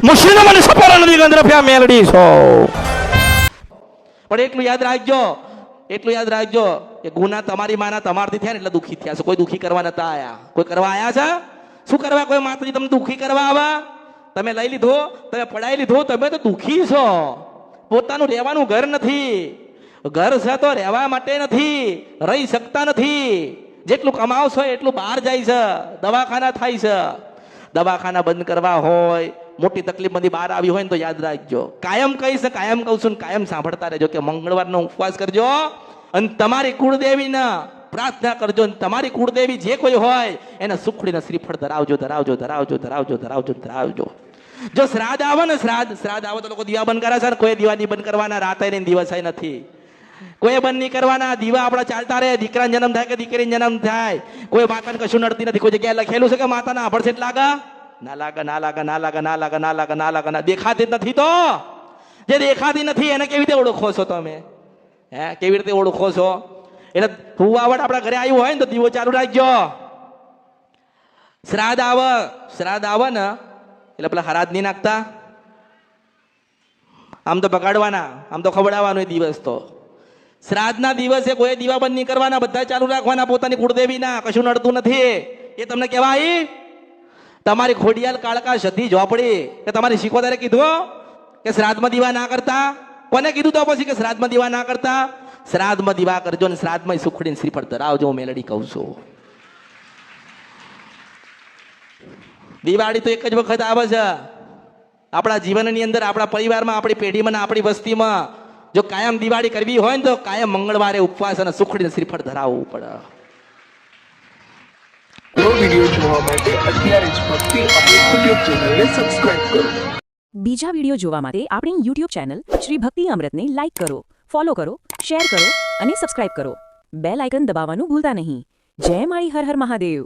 મુશ્લિમ મને સપોરા નદી ગંદ્રફ્યા મેલડી છો. પણ એટલું યાદ રાખજો કે ગુના તમારી માના તમારથી થયા ને એટલે દુઃખી થયા છે. કોઈ દુઃખી કરવા નતા આયા. કોઈ કરવા આયા છે? શું કરવા કોઈ માતાજી તમને દુઃખી કરવા આવા? તમે લઈ લીધો, તમે પડાઈ લીધો, તમે તો દુઃખી છો. પોતાનું રહેવાનું ઘર નથી. ઘર છે તો રહેવા માટે નથી, રહી શકતા નથી. જેટલું કમાવશો એટલું બહાર જાય છે, દવાખાના થાય છે. દવાખાના બંધ કરવા હોય, મોટી તકલીફમાંથી બહાર આવી હોય ને તો યાદ રાખજો. કાયમ કહીશ, કાયમ કહું છું, કાયમ સાંભળતા રહેજો કે મંગળવારનો ઉપવાસ કરજો અને તમારી કુળદેવીના પ્રાર્થના કરજો. તમારી કુળદેવી જે કોઈ હોય એને સુખડીને શ્રીફળ ધરાવજો, ધરાવજો, ધરાવજો, ધરાવજો, ધરાવજો, ધરાવજો. જો શ્રાદ્ધ આવે ને, શ્રાદ્ધ આવે તો લોકો દીવા બંધ કરે છે ને કોઈ દીવા નહીં બંધ કરવાના. રાતે ને દિવસે નથી કોઈ બંધ નહીં કરવાના. દીવા આપણા ચાલતા રહે. દીકરાનો જન્મ થાય કે દીકરીનો જન્મ થાય, કોઈ માતાને કશું નડતી નથી. કોઈ જગ્યાએ લખેલું છે કે માતાના આભળ છે લાગે? ના લાગે, ના લાગે, ના લાગે, ના લાગે, ના લાગે, ના લાગે, ના. દેખાતી જ નથી. તો જે દેખાતી નથી એને કેવી રીતે ઓળખો છો તમે? કેવી રીતે ઓળખો છો? એટલે ફુવાવટ આપણા ઘરે આવ્યું હોય ને તો દીવો ચાલુ રાખજો. શ્રાદ્ધ આવે ને એટલે પેલા હરાજ નહીં નાખતા. આમ તો બગાડવાના, આમ તો ખવડાવવાનો એ દિવસ. તો શ્રાદ્ધના દિવસે કોઈ દીવા બંધ નહીં કરવાના, બધા ચાલુ રાખવાના પોતાની કુળદેવીના. કશું નડતું નથી. એ તમને કહેવાય તમારી ખોડિયાલ કાળકા સધી ઝોપડી કે તમારી શીખોદારે કીધું કે શ્રાદ્ધમાં દીવા ના કરતા? કોને કીધું તો પછી કે શ્રાદ્ધમાં દીવા ના કરતા? શ્રાદ્ધમાં દીવા કરજો ને શ્રાદ્ધમાં સુખડીને શ્રીફળ ધરાવજો. હું મેલડી કહું છું. દિવાળી તો એક જ વખત આવે છે આપણા જીવનની અંદર, આપણા પરિવારમાં, આપણી પેઢીમાં, આપણી વસ્તીમાં. જો કાયમ દિવાળી કરવી હોય ને તો કાયમ મંગળવારે ઉપવાસ અને સુખડીને શ્રીફળ ધરાવવું પડે. વિડિયો જોવા માટે અત્યારે જ ભક્તિ અમૃત યુટ્યુબ ચેનલને સબસ્ક્રાઇબ કરો. બીજા વિડિયો જોવા માટે આપણી યુટ્યુબ ચેનલ શ્રી ભક્તિ અમૃતને લાઇક કરો, ફોલો કરો, શેર કરો અને સબસ્ક્રાઇબ કરો. બેલ આઇકન દબાવવાનું ભૂલતા નહીં. જય માળી હર હર મહાદેવ.